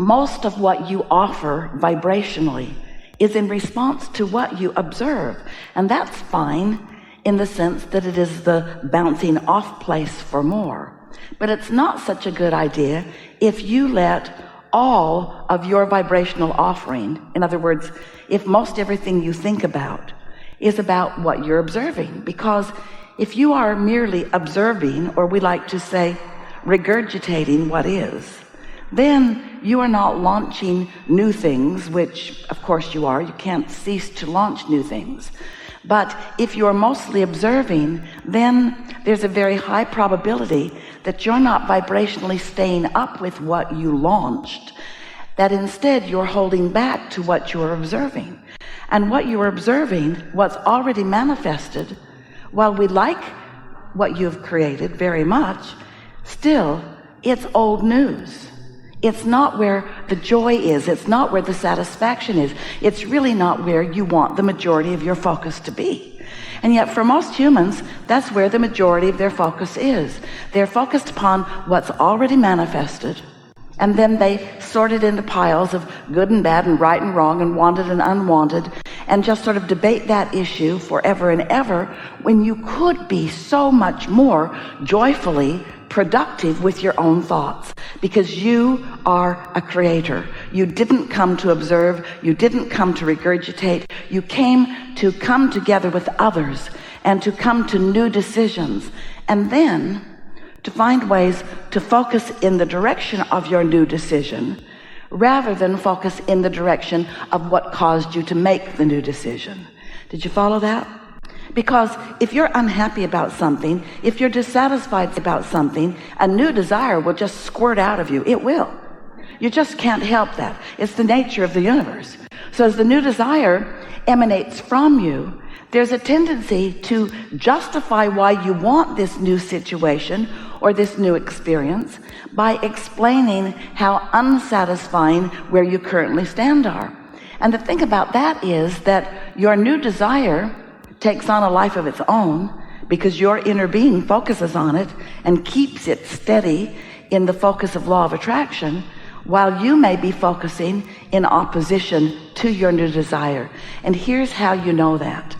most of what you offer vibrationally is in response to what you observe. And that's fine in the sense that it is the bouncing off place for more. But it's not such a good idea if you let all of your vibrational offering, in other words, if most everything you think about is about what you're observing. Because if you are merely observing, or we like to say regurgitating what is, then you are not launching new things, which of course you are. You can't cease to launch new things. But if you're mostly observing, then there's a very high probability that you're not vibrationally staying up with what you launched, that instead you're holding back to what you're observing. And what you're observing, what's already manifested, while we like what you've created very much, still it's old news. It's not where the joy is. It's not where the satisfaction is. It's really not where you want the majority of your focus to be. And yet for most humans, that's where the majority of their focus is. They're focused upon what's already manifested, and then they sort it into piles of good and bad and right and wrong and wanted and unwanted, and just sort of debate that issue forever and ever, when you could be so much more joyfully productive with your own thoughts, because you are a creator. You didn't come to observe. You didn't come to regurgitate. You came to come together with others and to come to new decisions, and then to find ways to focus in the direction of your new decision rather than focus in the direction of what caused you to make the new decision. Did you follow that? Because if you're unhappy about something, if you're dissatisfied about something, a new desire will just squirt out of you. It will. You just can't help that. It's the nature of the universe. So as the new desire emanates from you, there's a tendency to justify why you want this new situation or this new experience by explaining how unsatisfying where you currently stand are. And the thing about that is that your new desire takes on a life of its own because your inner being focuses on it and keeps it steady in the focus of law of attraction, while you may be focusing in opposition to your new desire. And here's how you know that.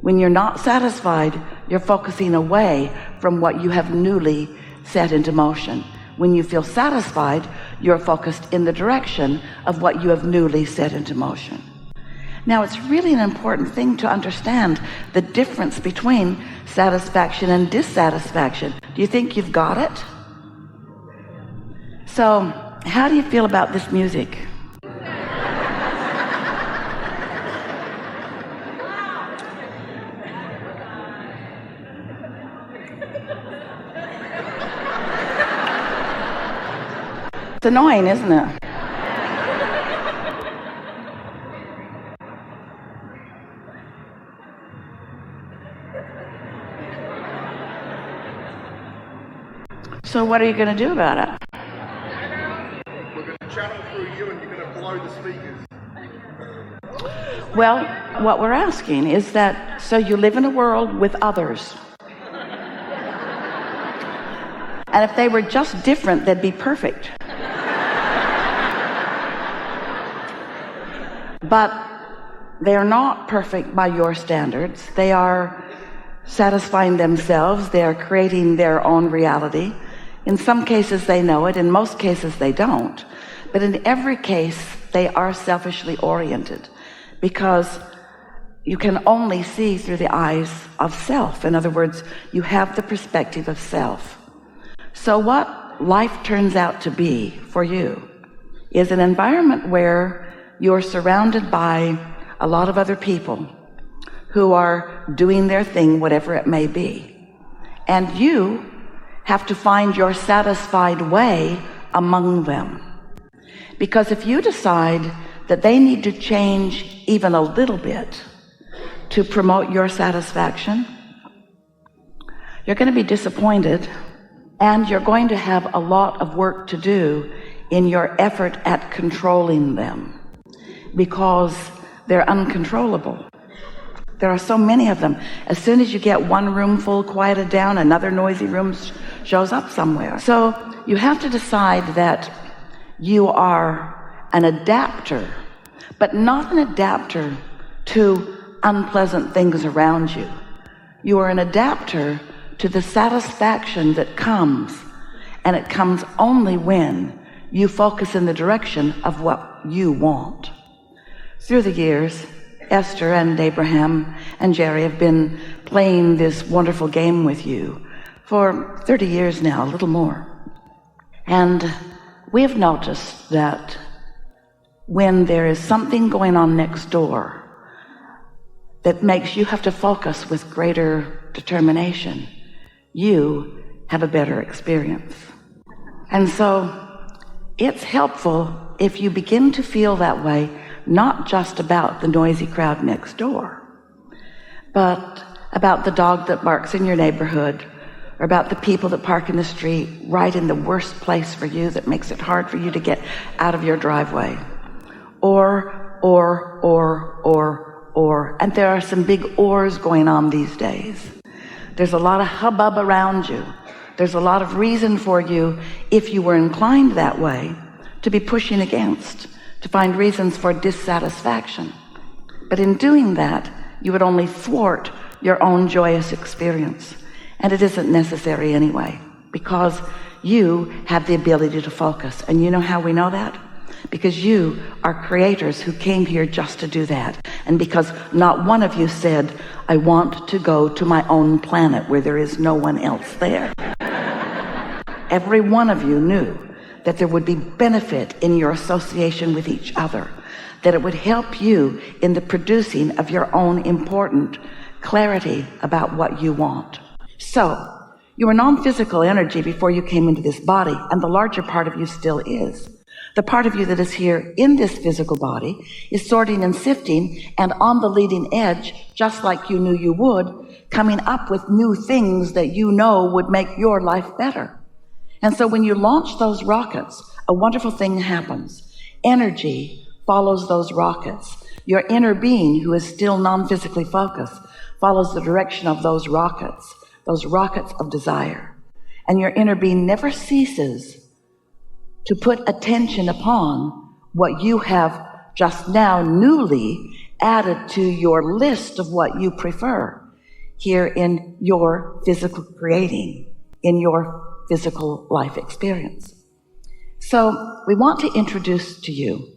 When you're not satisfied, you're focusing away from what you have newly set into motion. When you feel satisfied, you're focused in the direction of what you have newly set into motion. Now, it's really an important thing to understand the difference between satisfaction and dissatisfaction. Do you think you've got it? So, how do you feel about this music? It's annoying, isn't it? So what are you going to do about it? We're going to channel through you and you're going to blow the speakers. Well, what we're asking is that, so you live in a world with others. And if they were just different, they'd be perfect. But they are not perfect by your standards. They are satisfying themselves. They are creating their own reality. In some cases they know it, in most cases they don't. But in every case they are selfishly oriented, because you can only see through the eyes of self. In other words, you have the perspective of self. So what life turns out to be for you is an environment where you're surrounded by a lot of other people who are doing their thing, whatever it may be. And you have to find your satisfied way among them. Because if you decide that they need to change even a little bit to promote your satisfaction, you're going to be disappointed, and you're going to have a lot of work to do in your effort at controlling them, because they're uncontrollable. There are so many of them. As soon as you get one room full quieted down, another noisy room shows up somewhere. So you have to decide that You are an adapter, but not an adapter to unpleasant things around you. You are an adapter to the satisfaction that comes, and it comes only when you focus in the direction of what you want. Through the years, Esther and Abraham and Jerry have been playing this wonderful game with you for 30 years now, a little more. And we have noticed that when there is something going on next door that makes you have to focus with greater determination, you have a better experience. And so it's helpful if you begin to feel that way, not just about the noisy crowd next door, but about the dog that barks in your neighborhood, or about the people that park in the street right in the worst place for you that makes it hard for you to get out of your driveway. Or, and there are some big ors going on these days. There's a lot of hubbub around you. There's a lot of reason for you, if you were inclined that way, to be pushing against, to find reasons for dissatisfaction. But in doing that, you would only thwart your own joyous experience. And it isn't necessary anyway, because you have the ability to focus. And you know how we know that? Because you are creators who came here just to do that. And because not one of you said, I want to go to my own planet where there is no one else there. Every one of you knew that there would be benefit in your association with each other, that it would help you in the producing of your own important clarity about what you want. So, you were non-physical energy before you came into this body, and the larger part of you still is. The part of you that is here in this physical body is sorting and sifting and on the leading edge, just like you knew you would, coming up with new things that you know would make your life better. And so when you launch those rockets, a wonderful thing happens. Energy follows those rockets. Your inner being, who is still non-physically focused, follows the direction of those rockets of desire. And your inner being never ceases to put attention upon what you have just now newly added to your list of what you prefer here in your physical creating, in your physical life experience. So we want to introduce to you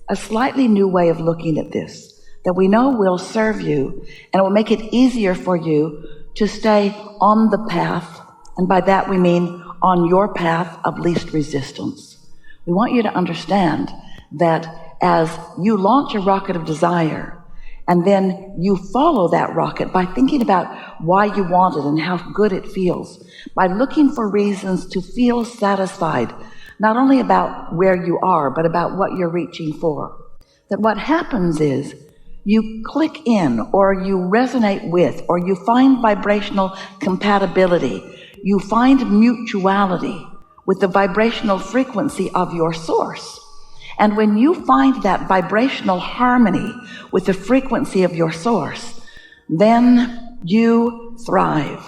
a slightly new way of looking at this that we know will serve you, and it will make it easier for you to stay on the path, and by that we mean on your path of least resistance. We want you to understand that as you launch a rocket of desire, and then you follow that rocket by thinking about why you want it and how good it feels, by looking for reasons to feel satisfied, not only about where you are, but about what you're reaching for. That what happens is you click in, or you resonate with, or you find vibrational compatibility. You find mutuality with the vibrational frequency of your source. And when you find that vibrational harmony with the frequency of your source, then you thrive.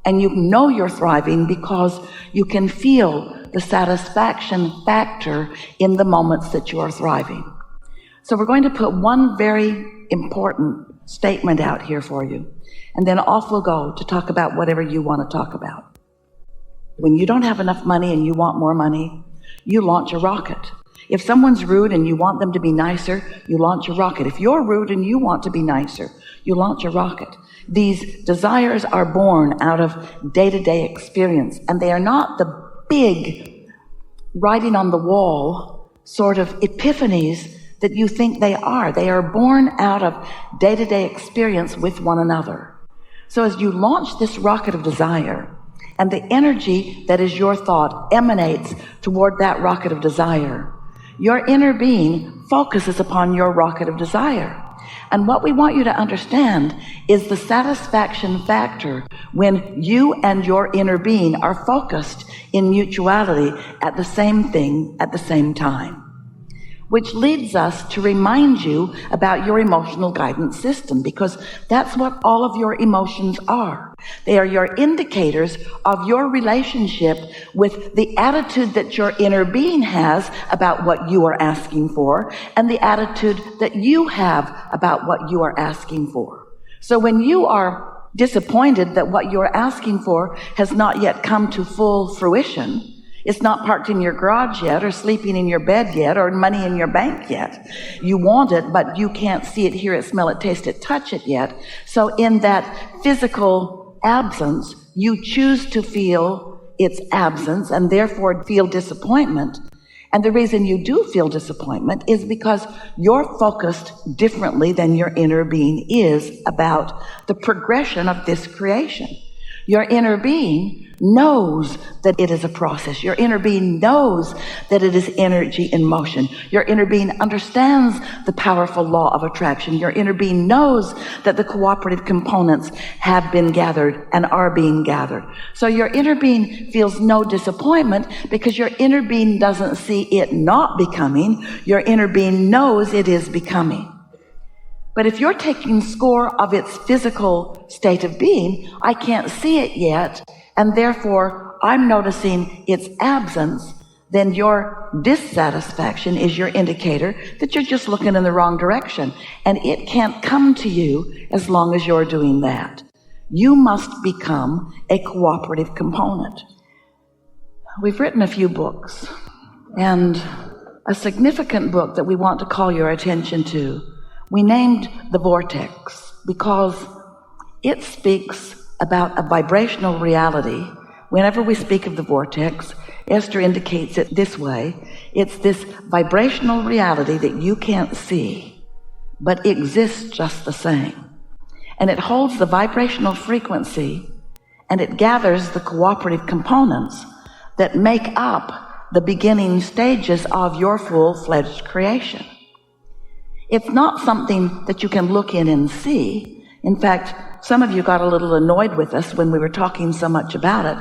And you know you're thriving because you can feel the satisfaction factor in the moments that you are thriving. So we're going to put one very important statement out here for you, and then off we'll go to talk about whatever you want to talk about. When you don't have enough money and you want more money, you launch a rocket. If someone's rude and you want them to be nicer, you launch a rocket. If you're rude and you want to be nicer, you launch a rocket. These desires are born out of day-to-day experience, and they are not the big writing on the wall sort of epiphanies that you think they are. They are born out of day-to-day experience with one another. So as you launch this rocket of desire, and the energy that is your thought emanates toward that rocket of desire, your inner being focuses upon your rocket of desire. And what we want you to understand is the satisfaction factor when you and your inner being are focused in mutuality at the same thing at the same time. which leads us to remind you about your emotional guidance system, because that's what all of your emotions are. They are your indicators of your relationship with the attitude that your inner being has about what you are asking for, and the attitude that you have about what you are asking for. So when you are disappointed that what you're asking for has not yet come to full fruition, it's not parked in your garage yet, or sleeping in your bed yet, or money in your bank yet. You want it, but you can't see it, hear it, smell it, taste it, touch it yet. So in that physical absence, you choose to feel its absence and therefore feel disappointment. And the reason you do feel disappointment is because you're focused differently than your inner being is about the progression of this creation. Your inner being knows that it is a process. Your inner being knows that it is energy in motion. Your inner being understands the powerful law of attraction. Your inner being knows that the cooperative components have been gathered and are being gathered. So your inner being feels no disappointment because your inner being doesn't see it not becoming. Your inner being knows it is becoming. But if you're taking score of its physical state of being, I can't see it yet, and therefore I'm noticing its absence, then your dissatisfaction is your indicator that you're just looking in the wrong direction. And it can't come to you as long as you're doing that. You must become a cooperative component. We've written a few books, and a significant book that we want to call your attention to, we named The Vortex because it speaks about a vibrational reality. Whenever we speak of the vortex, Esther indicates it this way. It's this vibrational reality that you can't see, but exists just the same. And it holds the vibrational frequency, and it gathers the cooperative components that make up the beginning stages of your full-fledged creation. It's not something that you can look in and see. In fact, some of you got a little annoyed with us when we were talking so much about it.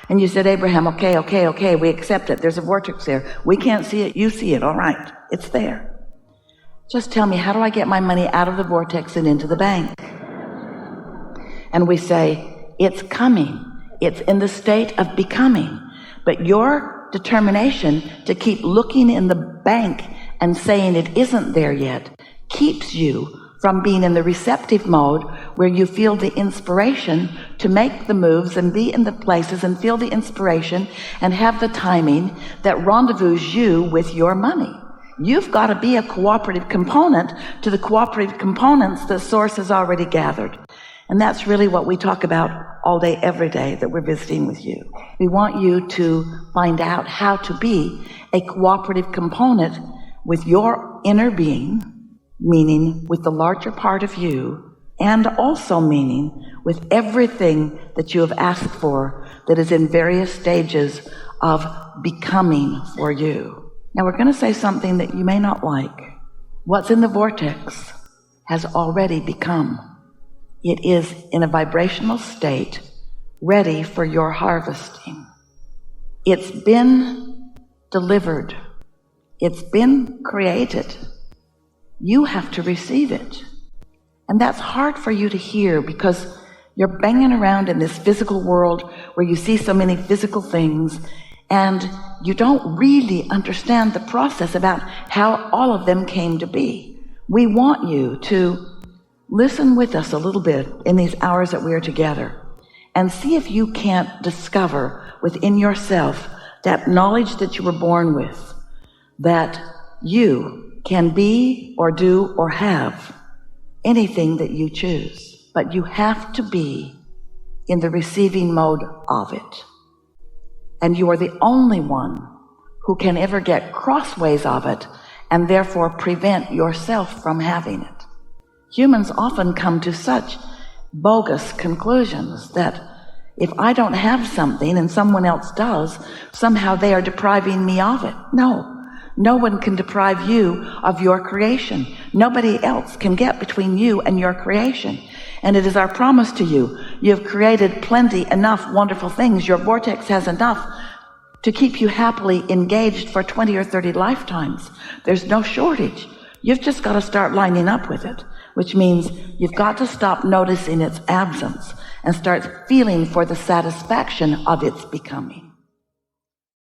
And you said, Abraham, okay, we accept it. There's a vortex there. We can't see it. You see it. All right. It's there. Just tell me, how do I get my money out of the vortex and into the bank? And we say, it's coming. It's in the state of becoming. But your determination to keep looking in the bank and saying it isn't there yet keeps you from being in the receptive mode where you feel the inspiration to make the moves and be in the places and feel the inspiration and have the timing that rendezvous you with your money. You've got to be a cooperative component to the cooperative components that Source has already gathered. And that's really what we talk about all day, every day that we're visiting with you. We want you to find out how to be a cooperative component with your inner being, meaning with the larger part of you, and also meaning with everything that you have asked for that is in various stages of becoming for you. Now we're going to say something that you may not like. What's in the vortex has already become. It is in a vibrational state ready for your harvesting. It's been delivered. It's been created. You have to receive it. And that's hard for you to hear because you're banging around in this physical world where you see so many physical things and you don't really understand the process about how all of them came to be. We want you to listen with us a little bit in these hours that we are together and see if you can't discover within yourself that knowledge that you were born with, that you can be or do or have anything that you choose, but you have to be in the receiving mode of it. And you are the only one who can ever get crossways of it and therefore prevent yourself from having it. Humans often come to such bogus conclusions that if I don't have something and someone else does, somehow they are depriving me of it. No one can deprive you of your creation. Nobody else can get between you and your creation. And it is our promise to you. You have created plenty, enough wonderful things. Your vortex has enough to keep you happily engaged for 20 or 30 lifetimes. There's no shortage. You've just got to start lining up with it, which means you've got to stop noticing its absence and start feeling for the satisfaction of its becoming.